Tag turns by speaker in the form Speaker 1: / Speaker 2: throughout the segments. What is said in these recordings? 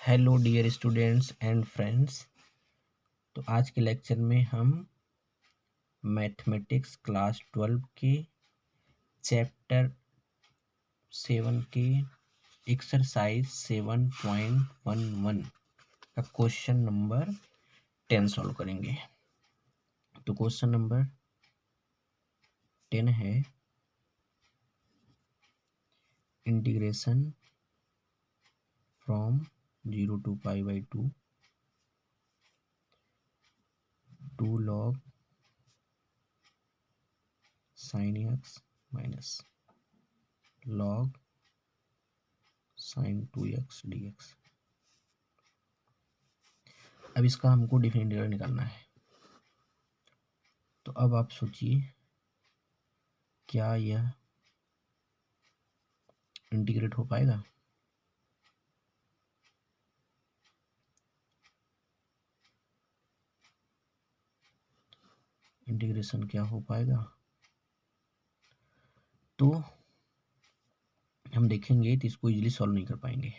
Speaker 1: Hello dear students and friends. तो आज के लेक्चर में हम मैथमेटिक्स क्लास 12 के चैप्टर 7 के एक्सरसाइज 7.11 का क्वेश्चन नंबर 10 सॉल्व करेंगे। तो क्वेश्चन नंबर 10 है integration from 0 to π/2 2 log sin x minus log sin 2x dx। अब इसका हमको डिफरेंशियल निकालना है। तो अब आप सोचिए क्या यह इंटीग्रेट हो पाएगा? इंटीग्रेशन क्या हो पाएगा? तो हम देखेंगे तो इसको इजीली सॉल्व नहीं कर पाएंगे।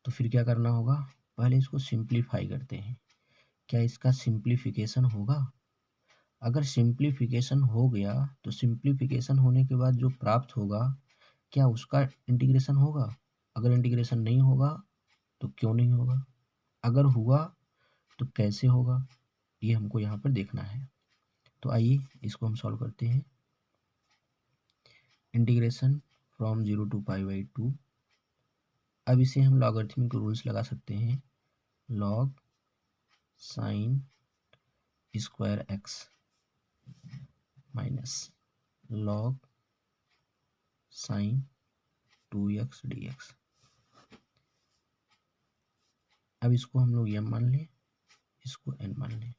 Speaker 1: तो फिर क्या करना होगा? पहले इसको सिंप्लीफाई करते हैं। क्या इसका सिंप्लीफिकेशन होगा? अगर सिंप्लीफिकेशन हो गया तो सिंप्लीफिकेशन होने के बाद जो प्राप्त होगा क्या उसका इंटीग्रेशन होगा? अगर इंटीग्रेशन नहीं होगा तो क्यों नहीं होगा? अगर हुआ तो कैसे होगा? ये हमको यहाँ पर देखना है। तो आइए इसको हम सॉल्व करते हैं। Integration from 0 to π/2। अब इसे हम लॉगरिथमिक रूल्स लगा सकते हैं। Log sign square x minus log sign 2x dx। अब इसको हम लोग m मान लें, इसको n मान लें।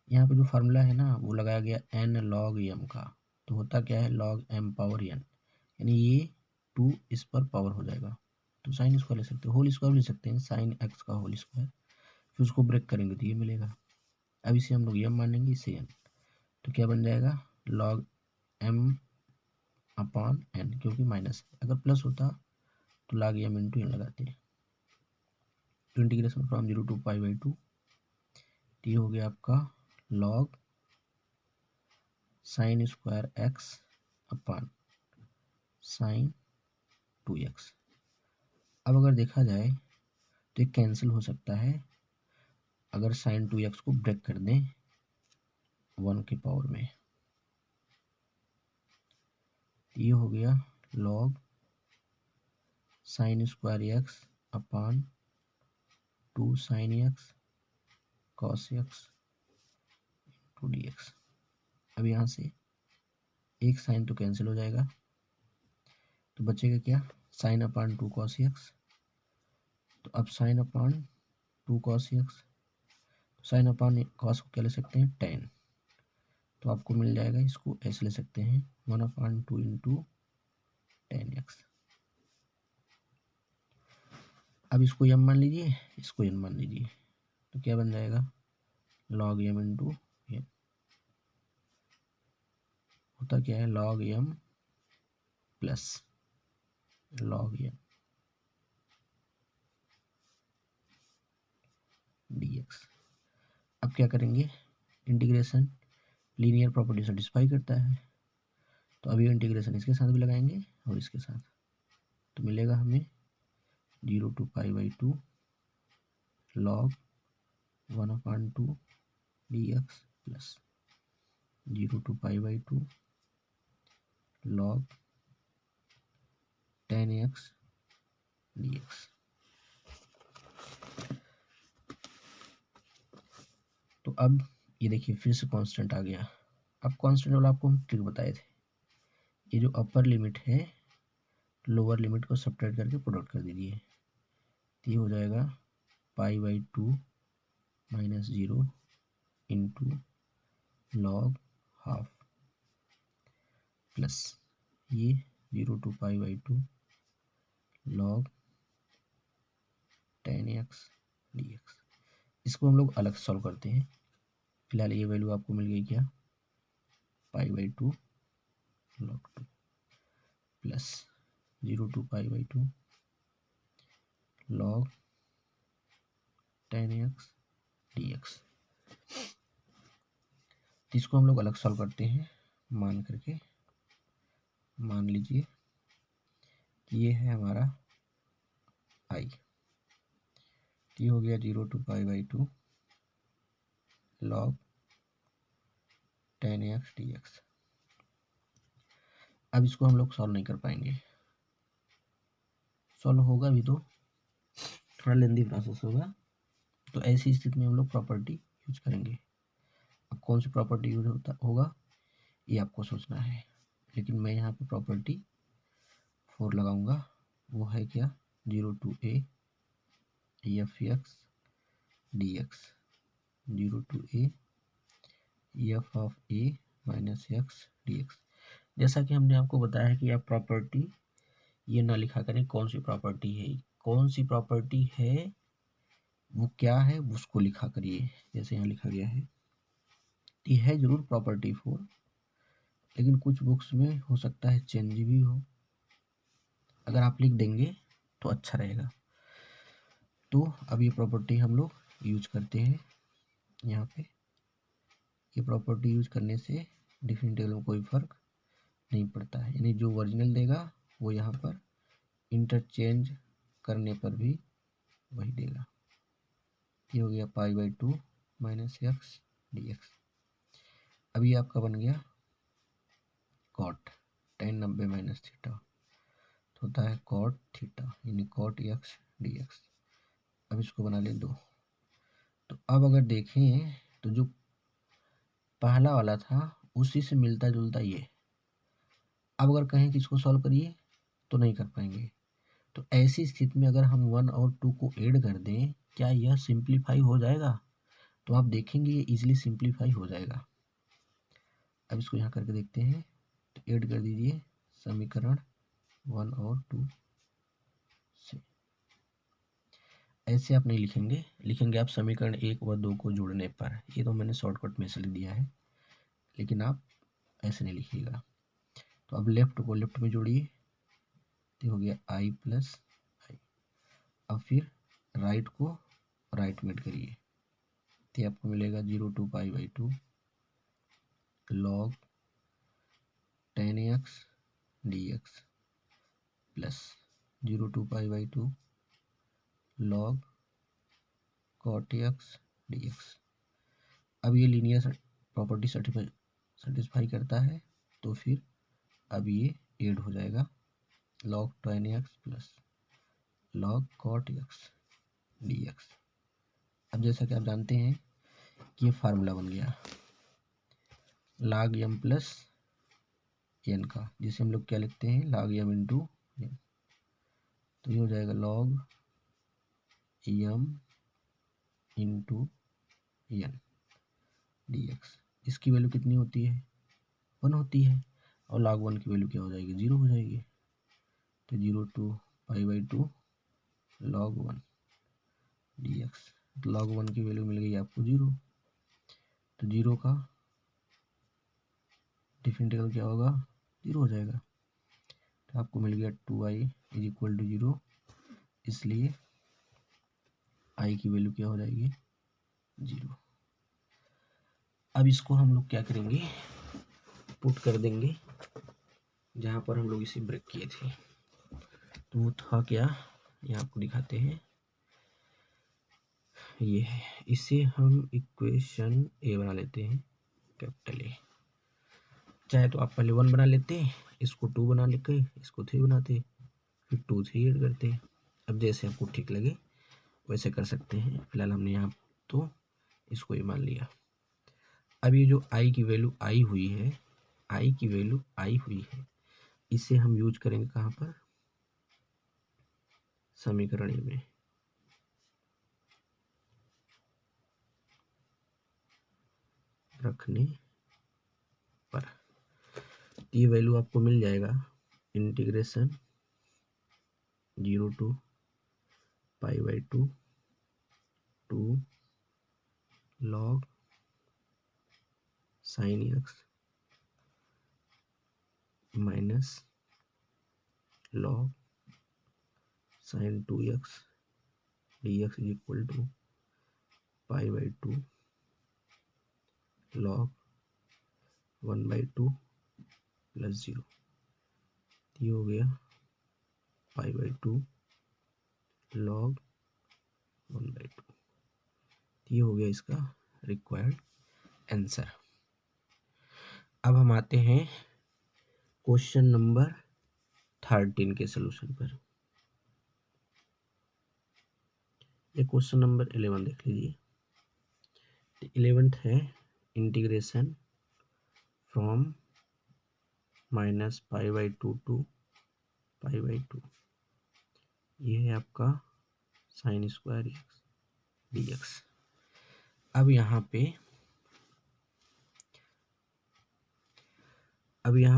Speaker 1: यहाँ पे जो फार्मूला है ना वो लगाया गया n log m का। तो होता क्या है? log m पावर n, यानी ये 2 इस पर पावर हो जाएगा। तो साइन स्क्वायर ले सकते हैं, होल स्क्वायर ले सकते हैं, साइन एक्स का होल स्क्वायर। फिर उसको ब्रेक करेंगे तो ये मिलेगा। अब इसे हम लोग m मानेंगे, इसे n। तो क्या बन जाएगा? log m अपॉन n, क्योंकि माइनस है। अगर प्लस होता तो log m इंटू n लगाते हैं। तो इंटीग्रेशन फ्रॉम 0 to π/2 ये हो गया आपका log sine square x upon sine 2x। अब अगर देखा जाए तो ये कैंसिल हो सकता है अगर साइन 2x को ब्रेक कर दें 1 के पावर में। ये हो गया log sine square x upon 2 sine x cos x two dx। अब यहाँ से एक साइन तो कैंसिल हो जाएगा, तो बचेगा क्या? Sine upon 2 cos x. तो अब sine upon 2 cos x, sine upon cos को क्या ले सकते हैं? टेन। तो आपको मिल जाएगा, इसको ऐसे ले सकते हैं 1/2 इंटू 10x। अब इसको m मान लीजिए, इसको n मान लीजिए। तो क्या बन जाएगा? log m into n। होता क्या है? log m plus log n dx। अब क्या करेंगे? इंटीग्रेशन लीनियर प्रॉपर्टी सेटिस्फाई करता है, तो अभी इंटीग्रेशन इसके साथ भी लगाएंगे और इसके साथ। तो मिलेगा हमें 0 to π/2 log 1/2 dx plus 0 to π/2 log 10x dx। तो अब ये देखिए फिर से कांस्टेंट आ गया। अब कांस्टेंट वाला आपको हम ट्रिक बताए थे। ये जो अपर लिमिट है लोअर लिमिट को सब्ट्रैक्ट करके प्रोडक्ट कर दीजिए। तो ये हो जाएगा π/2 minus 0 into log half plus ये 0 to π/2 log 10x dx। इसको हम लोग अलग सॉल्व करते हैं। फिलहाल ये वैल्यू आपको मिल गई क्या? π/2 log 2 plus 0 to π/2 log tan x dx। इसको हम लोग अलग सॉल्व करते हैं मान करके। मान लीजिए कि ये है हमारा i, ये हो गया 0 to π/2 log tan x dx। अब इसको हम लोग सॉल्व नहीं कर पाएंगे, सॉल्व होगा भी तो थोड़ा लेंदी प्रोसेस होगा। तो ऐसी स्थिति में हम लोग प्रॉपर्टी यूज करेंगे। अब कौन सी प्रॉपर्टी यूज होगा ये आपको सोचना है, लेकिन मैं यहाँ पे प्रॉपर्टी 4 लगाऊंगा। वो है क्या, 0 to a f x dx, 0 to a f of a minus x dx। जैसा कि हमने आपको बताया है कि आप प्रॉपर्टी ये ना लिखा करें कौन सी प्रॉपर्टी है, कौन सी प्रॉपर्टी है वो क्या है उसको लिखा करिए। जैसे यहाँ लिखा गया है, ये है जरूर प्रॉपर्टी 4, लेकिन कुछ बुक्स में हो सकता है चेंज भी हो। अगर आप लिख देंगे तो अच्छा रहेगा। तो अब ये प्रॉपर्टी हम लोग यूज करते हैं यहाँ पे। ये प्रॉपर्टी यूज करने से डिफरेंशियल में कोई फर्क नहीं पड़ता है, यानी जो ओरिजिनल देगा वो यहाँ पर इंटरचेंज करने पर भी वही देगा। ये हो गया π/2 माइनस x dx। अब ये आपका बन गया cot tan 90 माइनस थीटा, तो होता है cot थीटा, यानी cot x dx। अब इसको बना लें 2। तो अब अगर देखें तो जो पहला वाला था उसी से मिलता जुलता ये। अब अगर कहें कि इसको सॉल्व करिए तो नहीं कर पाएंगे। तो ऐसी स्थिति में अगर हम 1 और 2 को ऐड कर दें, क्या यह सिंप्लीफाई हो जाएगा? तो आप देखेंगे ये इजीली सिंप्लीफाई हो जाएगा। अब इसको यहाँ करके देखते हैं, तो ऐड कर दीजिए समीकरण 1 और 2 से। ऐसे आप नहीं लिखेंगे, लिखेंगे आप समीकरण 1 व 2 को जोड़ने पर। ये तो मैंने शॉर्टकट में से लिख दिया है, लेकिन आप ऐसे नहीं लिखिएगा। तो अब लेफ्ट को लेफ्ट में जोड़िए, तो हो गया i प्लस आई। अब फिर राइट को राइट में करिए, तो आपको मिलेगा 0 to π/2 log tan x dx plus 0 to π/2 log cot x dx। अब ये लीनियर प्रॉपर्टी सेटिस्फाई करता है, तो फिर अब ये ऐड हो जाएगा log tan x plus log cot x dx। अब जैसा कि आप जानते हैं कि ये फार्मूला बन गया log m प्लस n का, जिसे हम लोग क्या लिखते हैं log m इंटू n। तो ये हो जाएगा log m into n dx। इसकी वैल्यू कितनी होती है, 1 होती है, और log 1 की वैल्यू क्या हो जाएगी, 0 हो जाएगी। तो 0 to π/2 log 1 dx। तो log 1 की वैल्यू मिल गई आपको 0। तो 0 का डिफरेंशियल क्या होगा, 0 हो जाएगा। तो आपको मिल गया 2i इज इक्वल टू 0, इसलिए i की वैल्यू क्या हो जाएगी, 0। अब इसको हम लोग क्या करेंगे, पुट कर देंगे जहाँ पर हम लोग इसे ब्रेक किए थे। तो वो था क्या, ये आपको दिखाते हैं। ये है, इसे हम इक्वेशन ए बना लेते हैं, कैपिटल ए। चाहे तो आप पहले 1 बना लेते, इसको 2 बना लेके इसको 3 बनाते, फिर 2 3 ऐड करते। अब जैसे आपको ठीक लगे वैसे कर सकते हैं। फिलहाल हमने यहाँ तो इसको ये मान लिया। अब ये जो i की वैल्यू आई हुई है, i की वैल्यू आई हुई है, इसे हम यूज करेंगे कहाँ पर, समीकरण ए में। रखने पर ये वैल्यू आपको मिल जाएगा integration 0 to π/2 2 log sin x minus log sin 2x dx is equal to π/2 log 1/2 plus 0, ये हो गया π/2 log 1/2, ये हो गया इसका रिक्वायर्ड आंसर। अब हम आते हैं क्वेश्चन नंबर 13 के सलूशन पर। ये क्वेश्चन नंबर 11 देख लीजिए। 11th है इंटीग्रेशन फ्रॉम -π/2 टू π/2, ये है आपका sin स्क्वायर x dx। अब यहाँ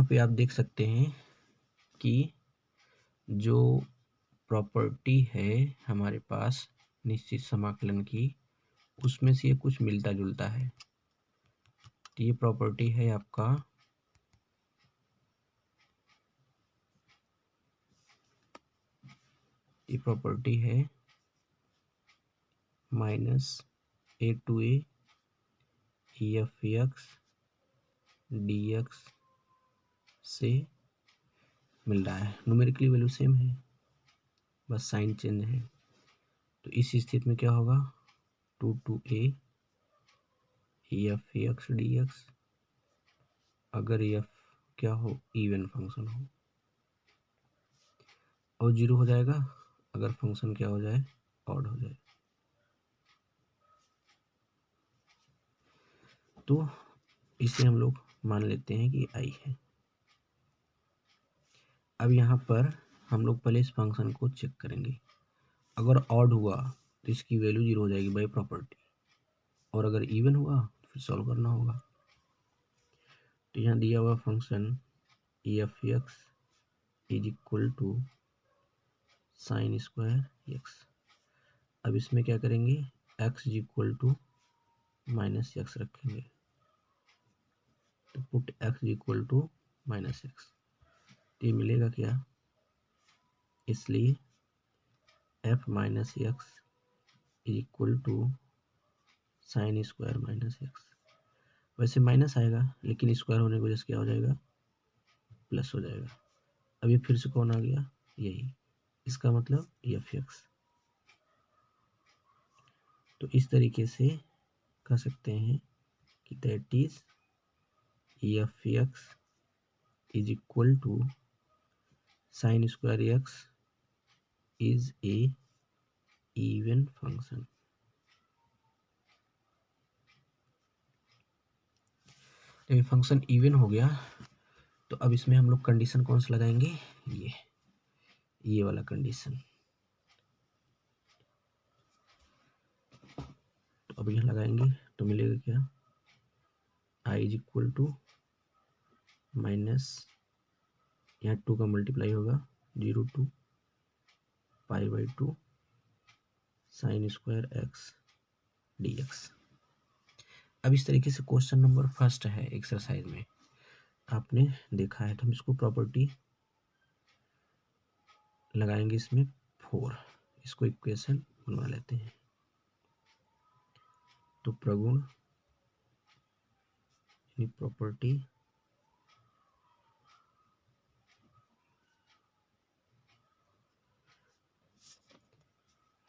Speaker 1: पे आप देख सकते हैं कि जो प्रॉपर्टी है हमारे पास निश्चित समाकलन की, उसमें से ये कुछ मिलता जुलता है। तो ये प्रॉपर्टी है आपका -a/a f(x) dx से मिल रहा है। न्यूमेरिकली वैल्यू सेम है, बस साइन चेंज है। तो इस स्थिति में क्या होगा, 2a f(x) dx, अगर f क्या हो, इवन फंक्शन हो, और 0 हो जाएगा अगर फंक्शन क्या हो जाए, ऑड हो जाए। तो इसे हम लोग मान लेते हैं कि i है। अब यहाँ पर हम लोग पहले इस फंक्शन को चेक करेंगे। अगर ऑड हुआ तो इसकी वैल्यू 0 हो जाएगी बाय प्रॉपर्टी, और अगर इवन हुआ तो फिर सॉल्व करना होगा। तो यहाँ दिया हुआ function f(x) is equal to sine square x। अब इसमें क्या करेंगे, x is equal to -x रखेंगे, तो put x is equal to -x, तो ये मिलेगा क्या, इसलिए f minus x is equal to sine square -x। वैसे माइनस आएगा लेकिन स्क्वायर होने की वजह से क्या हो जाएगा, प्लस हो जाएगा। अब ये फिर से कौन आ गया, यही, इसका मतलब f(x). तो इस तरीके से कह सकते हैं कि that is f(x) is equal to sine square x is a even function. जब ये फंक्शन इवन हो गया तो अब इसमें हम लोग कंडीशन कौन सा लगाएंगे, ये वाला कंडीशन। तो अब यहाँ लगाएंगे तो मिलेगा क्या, i is equal to minus, यहाँ 2 का मल्टीप्लाई होगा, 0 to π/2 sine square x dx। अब इस तरीके से क्वेश्चन नंबर फर्स्ट है एक्सरसाइज में, आपने देखा है। तो हम इसको प्रॉपर्टी लगाएंगे इसमें 4, इसको इक्वेशन बनवा लेते हैं। तो प्रगुण प्रॉपर्टी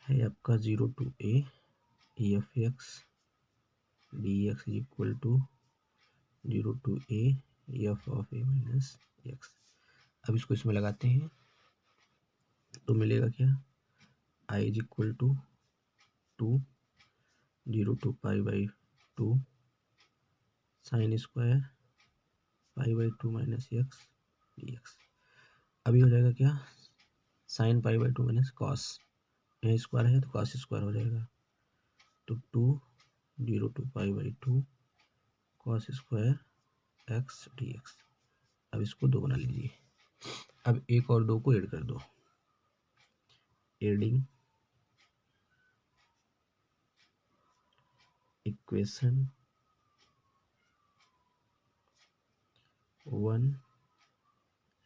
Speaker 1: है आपका 0 to a f(x) dx is equal to 0 to a f of a minus x। अब इसको इसमें लगाते हैं तो मिलेगा क्या, i is equal to 0 to π/2 sine square π/2 minus x dx। अभी हो जाएगा क्या, साइन π/2 माइनस कॉस, यहाँ स्क्वायर है तो कॉस स्क्वायर हो जाएगा। तो 0 to π/2 cos square x dx। अब इसको 2 बना लीजिए। अब 1 और 2 को ऐड कर दो, एडिंग इक्वेशन 1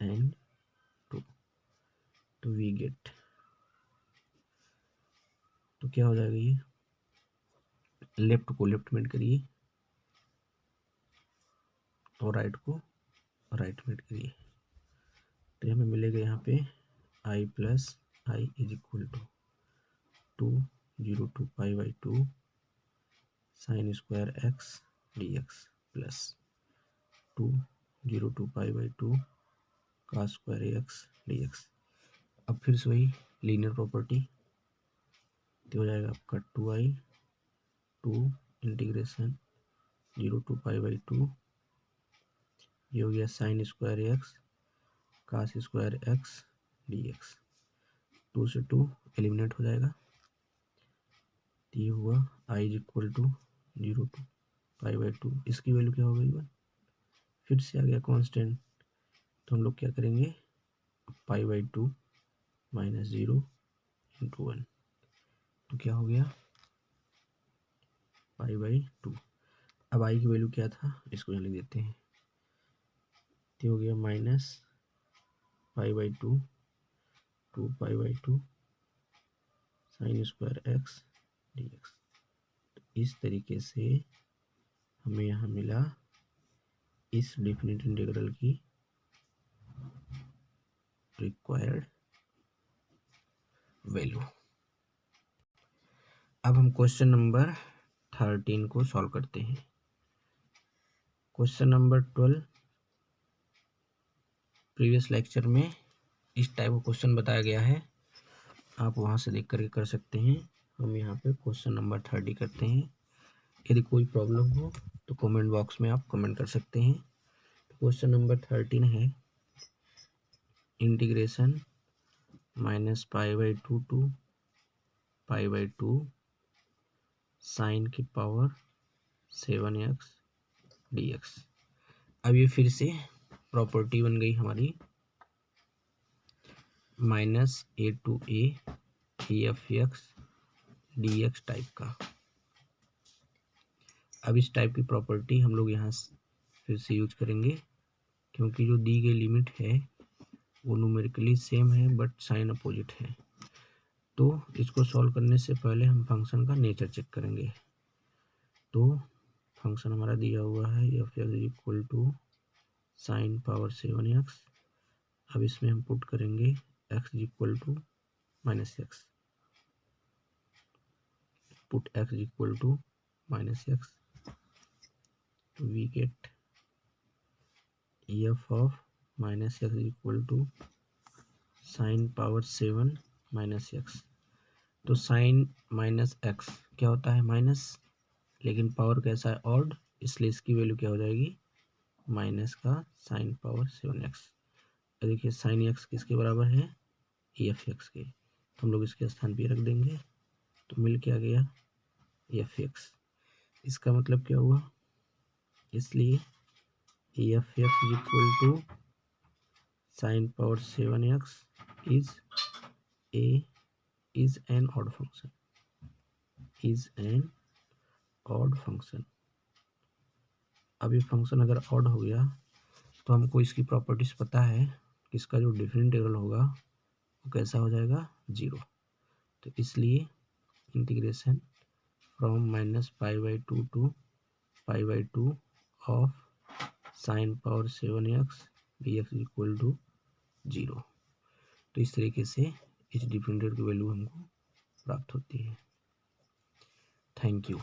Speaker 1: एंड 2, तो वी गेट, तो क्या हो जाएगा ये, लेफ्ट को लेफ्ट में करिए और राइट को राइट में करिए, तो हमें मिलेगा यहाँ पे i plus I is equal to 2 sine square x D x plus 2 cos square x D x. अब फिर से वही लीनियर प्रॉपर्टी, तो हो जाएगा आपका 2 इंटीग्रेशन 0 to π/2, ये हो गया sine square x cos square x D x. 2 से 2 एलिमिनेट हो जाएगा, तो ये हुआ i is equal to 0 to π/2। इसकी वैल्यू क्या हो गई 1, फिर से आ गया कांस्टेंट, तो हम लोग क्या करेंगे π/2 माइनस 0 इंटू 1, तो क्या हो गया π/2। अब i की वैल्यू क्या था इसको यहाँ लिख देते हैं, तो हो गया minus π/2 2π/2 sine square x D X. इस तरीके से हमें यहाँ मिला इस डेफिनेट इंटीग्रल की रिक्वायर्ड वैल्यू। अब हम क्वेश्चन नंबर 13 को सॉल्व करते हैं। क्वेश्चन नंबर 12 प्रीवियस लेक्चर में इस टाइप का क्वेश्चन बताया गया है, आप वहां से देख करके कर सकते हैं। हम यहाँ पे क्वेश्चन नंबर 30 करते हैं। यदि कोई प्रॉब्लम हो तो कमेंट बॉक्स में आप कमेंट कर सकते हैं। क्वेश्चन नंबर 13 है इंटीग्रेशन -π/2 to π/2 साइन की पावर 7x dx। अब ये फिर से प्रॉपर्टी बन गई हमारी -a to a f(x) dx type का। अब इस टाइप की प्रॉपर्टी हम लोग यहाँ फिर से यूज करेंगे, क्योंकि जो दी गई लिमिट है वो न्यूमेरिकली सेम है बट साइन अपोजिट है। तो इसको सॉल्व करने से पहले हम फंक्शन का नेचर चेक करेंगे। तो फंक्शन हमारा दिया हुआ है f(x) is equal to sine power 7x। अब इसमें हम पुट करेंगे x is equal to -x, put x is equal to -x, we get f of -x is equal to sine power 7 -x। तो sine minus x क्या होता है minus, लेकिन power कैसा है ऑड, इसलिए इसकी वैल्यू क्या हो जाएगी माइनस का साइन पावर 7x। देखिए साइन एक्स किसके बराबर है f(x) के, तो हम लोग इसके स्थान पे रख देंगे, तो मिल क्या गया f(x). इसका मतलब क्या हुआ, इसलिए f(x) is equal to sine power 7x is an odd function, is an odd function। अब ये फंक्शन अगर ऑड हो गया तो हमको इसकी प्रॉपर्टीज पता है कि इसका जो डिफरेंट इंटीग्रल होगा वो कैसा हो जाएगा 0। तो इसलिए integration from -π/2 to π/2 of sine power 7x dx equal to 0। तो इस तरीके से इस डिफरेंट की वैल्यू हमको प्राप्त होती है। Thank you.